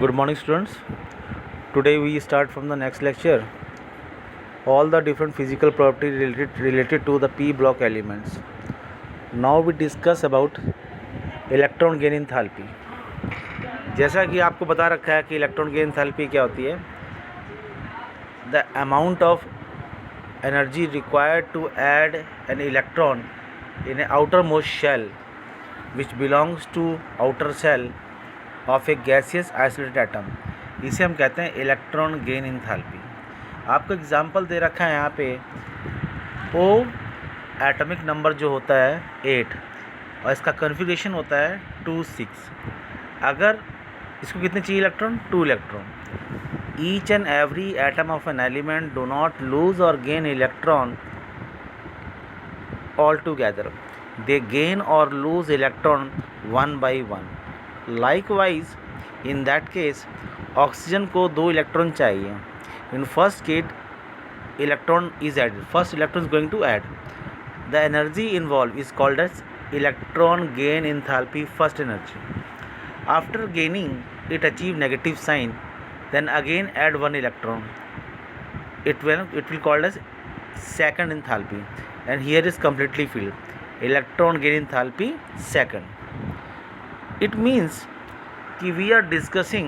Good morning, students. Today we start from the next lecture. All the different physical properties related to the p block elements. Now we discuss about electron gain enthalpy. जैसा कि आपको बता रखा है कि electron gain enthalpy क्या होती है. The amount of energy required to add an electron in a outermost shell which belongs to outer shell of a gaseous isolated atom. इसे हम कहते हैं इलेक्ट्रॉन गेन एंथैल्पी. आपको एग्जांपल दे रखा है यहाँ पे. ओ एटॉमिक नंबर जो होता है 8 और इसका कन्फिगरेशन होता है 2 6. अगर इसको कितने चाहिए electron? 2 electron. Each and every atom of an element do not lose or gain electron all together. They gain or lose electron one by one. Likewise in that case oxygen को 2 electron चाहिए. In first case electron is added. First electron is going to add. The energy involve is called as electron gain enthalpy first energy. After gaining it achieve negative sign, then again add 1 electron. It will called as second enthalpy, and here is completely filled. Electron gain enthalpy second. It means कि we are discussing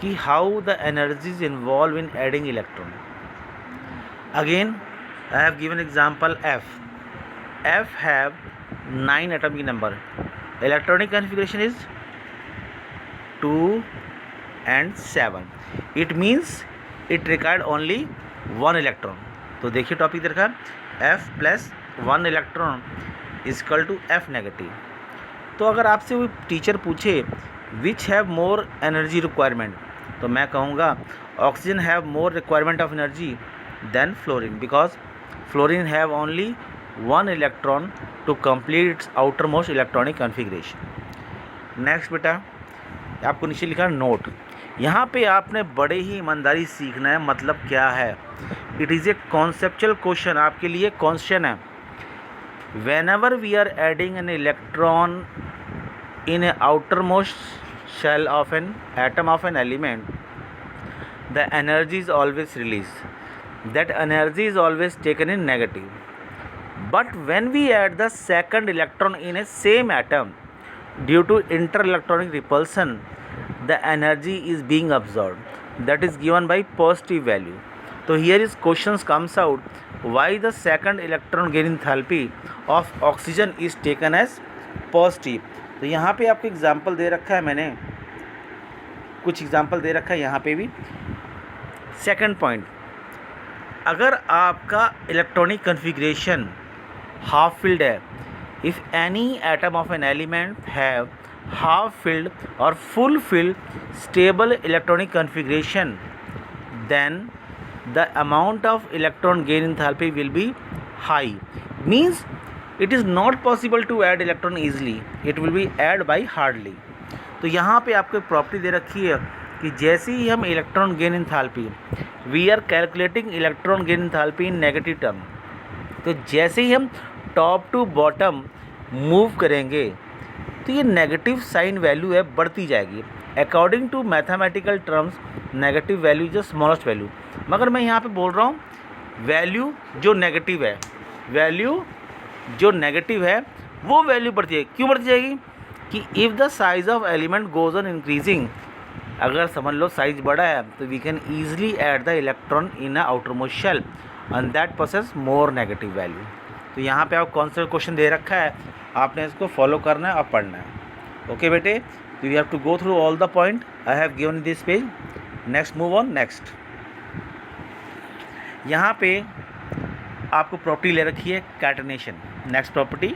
कि how the energies involved in adding electron. Again I have given example F. F have 9 atomic number. Electronic configuration is 2 and 7. It means it required only 1 electron. तो देखिए topic दे रखा है F plus 1 electron is equal to F negative. तो अगर आपसे वो teacher पूछे which have more energy requirement, तो मैं कहूँगा oxygen have more requirement of energy than fluorine, because fluorine have only 1 electron to complete its outermost electronic configuration. Next बेटा आपको नीचे लिखा नोट. यहाँ पे आपने बड़े ही ईमानदारी सीखना है मतलब क्या है. It is a conceptual question. आपके लिए क्वेश्चन है. Whenever we are adding an electron in a outermost shell of an atom of an element, the energy is always release. That energy is always taken in negative. But when we add the second electron in a same atom, due to interelectronic repulsion, the energy is being absorbed, that is given by positive value. So here is questions comes out, why the second electron gain enthalpy of oxygen is taken as positive. तो यहाँ पे आपको example दे रखा है, मैंने कुछ example दे रखा है यहाँ पे भी. सेकंड पॉइंट, अगर आपका इलेक्ट्रॉनिक कन्फिग्रेशन हाफ फिल्ड है, if any atom of an element have half filled or full filled stable electronic configuration, then the amount of electron gain enthalpy will be high. Means it is not possible to add electron easily, it will be add by hardly. तो यहाँ पे आपको एक property दे रखी है कि जैसे ही हम electron gain enthalpy, we are calculating electron gain enthalpy in negative term. तो जैसे ही हम टॉप टू बॉटम मूव करेंगे तो ये नेगेटिव साइन वैल्यू है बढ़ती जाएगी. According to mathematical terms negative value is the smallest value. मगर मैं यहाँ पे बोल रहा हूँ वैल्यू जो नेगेटिव है, वैल्यू जो नेगेटिव है वो वैल्यू बढ़ती है. क्यों बढ़ती जाएगी? कि if the size of element goes on increasing, अगर समझ लो साइज बड़ा है तो we can easily add the electron in a outermost shell and that possess more negative value. तो यहाँ पे आप कौन सा क्वेश्चन दे रखा है, आपने इसको फॉलो करना है और पढ़ना है. ओके बेटे, तो you have to go through all the point I have given this page. Next move on. Next यहाँ पे आपको प्रॉपर्टी ले रखी है catenation. Next property,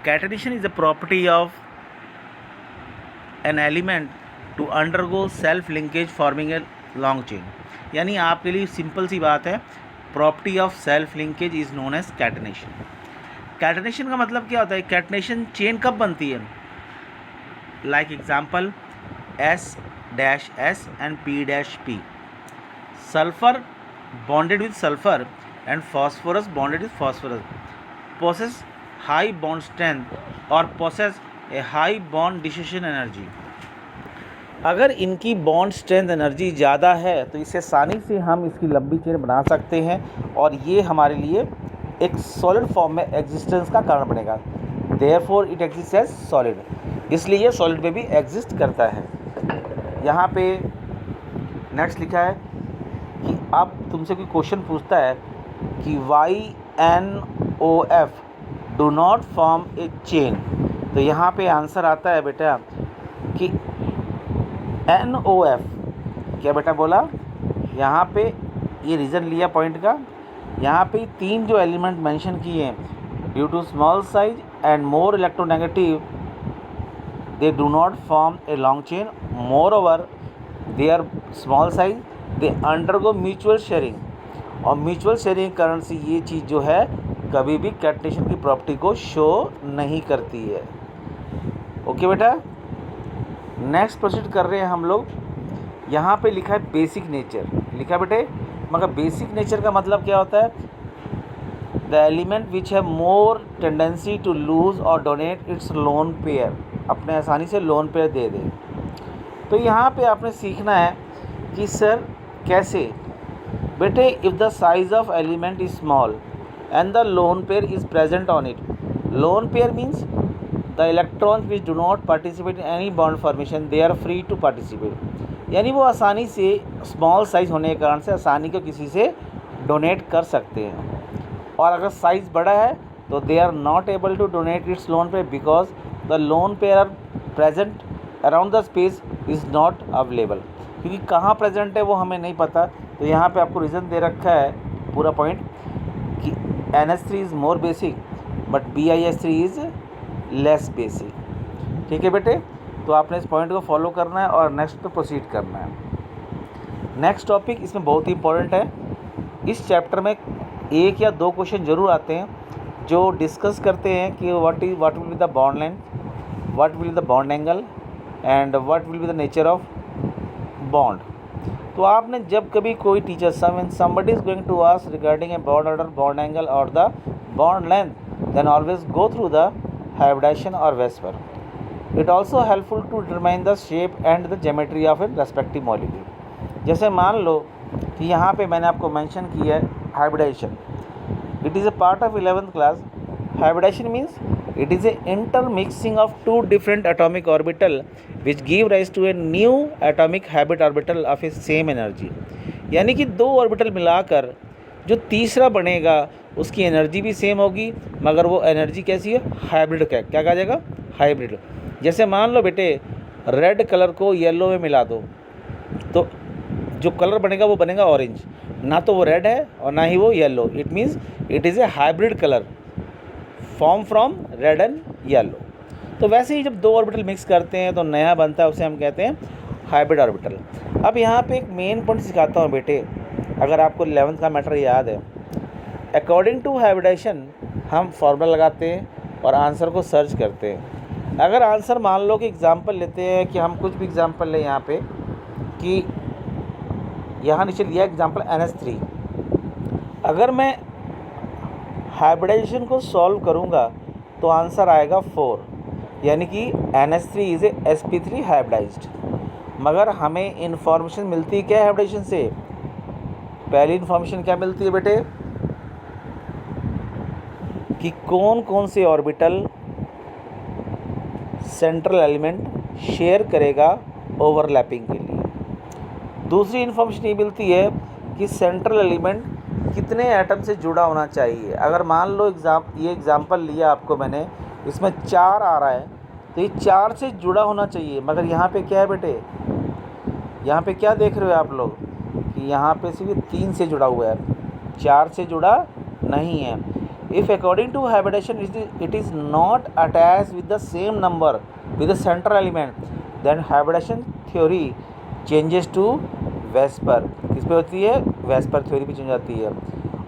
catenation is a property of an element to undergo self linkage forming a long chain. यानी आपके लिए simple सी बात है, property of self linkage is known as catenation. Catenation का मतलब क्या होता है? कैटनेशन चेन कब बनती है? Like example S-S and P-P. Sulphur bonded with sulphur and phosphorus bonded with phosphorus possess high bond strength और possess a high bond dissociation energy. अगर इनकी बॉन्ड स्ट्रेंथ एनर्जी ज़्यादा है तो इसे आसानी से हम इसकी लंबी चेन बना सकते हैं और ये हमारे लिए एक सॉलिड फॉर्म में एग्जिस्टेंस का कारण बनेगा। Therefore it exist as solid, इसलिए ये सॉलिड में भी एग्जिस्ट करता है। यहाँ पे नेक्स्ट लिखा है कि अब तुमसे कोई क्वेश्चन पूछता है कि YnOF do not form A chain, तो यहाँ पे आंसर आता है बेटा कि NOF, क्या बेटा बोला, यहाँ पे ये रीज़न लिया पॉइंट का, यहाँ पे 3 जो एलिमेंट मेंशन किए हैं, due to small size and more electronegative they do not form a long chain, moreover they are small size, they undergo mutual sharing, और म्यूचुअल शेयरिंग कारण से ये चीज़ जो है कभी भी कैटेनेशन की प्रॉपर्टी को शो नहीं करती है। ओके बेटा, नेक्स्ट प्रोसीड कर रहे हैं हम लोग। यहाँ पे लिखा है बेसिक नेचर, लिखा है बेटे, मगर बेसिक नेचर का मतलब क्या होता है, द एलिमेंट विच है मोर टेंडेंसी टू लूज और डोनेट इट्स लोन पेयर, अपने आसानी से लोन पेयर दे दे। तो यहाँ पे आपने सीखना है कि सर कैसे, बेटे if the size of element is small and the lone pair is present on it, lone pair means the electrons which do not participate in any bond formation they are free to participate, यानी वो आसानी से small size होने के कारण से आसानी को किसी से डोनेट कर सकते हैं। और अगर साइज़ बड़ा है तो they are not able to donate its lone pair because the lone pair are present around the space is not available, क्योंकि कहाँ प्रेजेंट है वो हमें नहीं पता। तो यहाँ पे आपको रीज़न दे रखा है पूरा पॉइंट कि NH3 is more basic but BiS3 is less basic. ठीक है बेटे, तो आपने इस पॉइंट को फॉलो करना है और नेक्स्ट पे प्रोसीड करना है। नेक्स्ट टॉपिक इसमें बहुत ही इंपॉर्टेंट है, इस चैप्टर में 1 या 2 क्वेश्चन ज़रूर आते हैं जो डिस्कस करते हैं कि what will be the bond length, what will be the bond angle and what will be the nature of bond. तो आपने जब कभी कोई teacher somebody is going to ask regarding a bond order, bond angle or the bond length, then always go through the hybridization or Vesper. It also helpful to determine the shape and the geometry of a respective molecule. जैसे मान लो कि यहाँ पे मैंने आपको mention किया है hybridization. It is a part of 11th class. Hybridization means it is a intermixing of 2 different atomic orbital which give rise to a new atomic habit orbital of a same energy. यानी कि 2 orbital मिलाकर जो तीसरा बनेगा उसकी energy भी same होगी, मगर वो एनर्जी कैसी है, हाइब्रिड। क्या कहा जाएगा, हाइब्रिड। जैसे मान लो बेटे रेड कलर को येलो में मिला दो तो जो कलर बनेगा वो बनेगा ऑरेंज, ना तो वो रेड है और ना ही वो yellow, it means it is A hybrid colour form from red and yellow. तो वैसे ही जब 2 ऑर्बिटल मिक्स करते हैं तो नया बनता है, उसे हम कहते हैं हाइब्रिड ऑर्बिटल। अब यहाँ पे एक मेन पॉइंट सिखाता हूँ बेटे, अगर आपको 11th का मैटर याद है, अकॉर्डिंग टू हाइब्रिडाइजेशन हम फॉर्मूला लगाते हैं और आंसर को सर्च करते हैं। अगर आंसर मान लो कि एग्जांपल लेते हैं कि हम कुछ भी एग्जांपल लें यहाँ पे कि यहाँ नीचे लिया एग्जांपल NH3, अगर मैं हाइब्रिडाइजेशन को सॉल्व करूँगा तो आंसर आएगा 4, यानी कि NH3 is a sp3 hybridised. मगर हमें इन्फॉर्मेशन मिलती क्या है हाइब्रिडाइजेशन से, पहली इन्फॉर्मेशन क्या मिलती है बेटे कि कौन कौन से ऑर्बिटल सेंट्रल एलिमेंट शेयर करेगा ओवरलैपिंग के लिए। दूसरी इन्फॉर्मेशन ये मिलती है कि सेंट्रल एलिमेंट कितने एटम से जुड़ा होना चाहिए। अगर मान लो ये एग्जांपल लिया आपको मैंने, इसमें 4 आ रहा है तो ये 4 से जुड़ा होना चाहिए, मगर यहाँ पे क्या है बेटे, यहाँ पे क्या देख रहे हो आप लोग कि यहाँ पे सिर्फ 3 से जुड़ा हुआ है, 4 से जुड़ा नहीं है। If according to hybridisation it is not attach with the same number with the central element, then hybridisation theory changes to VSEPR. किस पे होती है, वेस्पर थ्योरी पे चेंज आती है।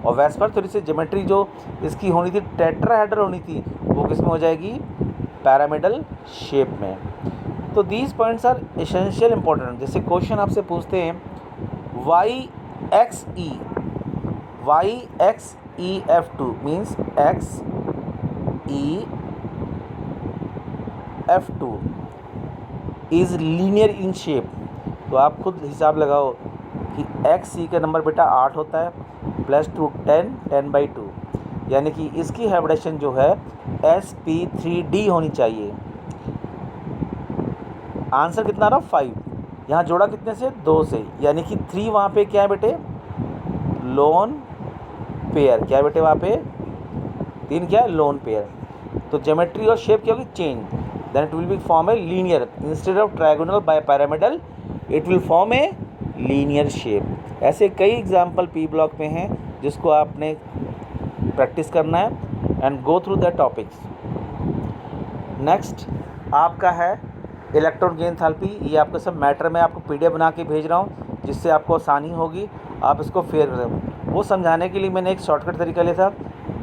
और वेस्पर थ्योरी से ज्योमेट्री जो इसकी होनी थी टेट्राहेड्रल होनी थी, वो किस में हो जाएगी, पैरामिडल शेप में। तो these points are essential important. जैसे क्वेश्चन आपसे पूछते हैं YXEF2 means XEF2 is linear in shape. तो आप खुद हिसाब लगाओ कि एक्स सी का नंबर बेटा 8 होता है, +2 10 10/2, यानी कि इसकी हाइब्रिडेशन जो है sp3d होनी चाहिए। आंसर कितना रहा 5, यहाँ जोड़ा कितने से 2 से, यानी कि 3 वहाँ पे क्या है बेटे लोन पेयर, क्या है बेटे वहाँ पे 3 क्या है लोन पेयर। तो ज्योमेट्री और शेप क्या होगी change, then it will be form a linear instead of trigonal bipyramidal it will form a linear shape. ऐसे कई एग्जाम्पल पी ब्लॉक में हैं जिसको आपने प्रैक्टिस करना है and go through the topics. Next आपका है इलेक्ट्रॉन की एंथैल्पी। ये आपको सब मैटर में आपको पीडीएफ बना के भेज रहा हूँ जिससे आपको आसानी होगी, आप इसको फेयर करें। वो समझाने के लिए मैंने एक शॉर्टकट तरीका लिया था।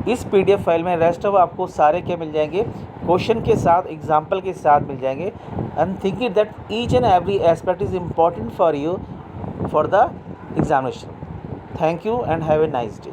इस पीडीएफ फाइल में रेस्ट ऑफ आपको सारे क्या मिल जाएंगे, क्वेश्चन के साथ एग्जाम्पल के साथ मिल जाएंगे। And thinking that each and every aspect is important for you for the examination. Thank you and have a nice day.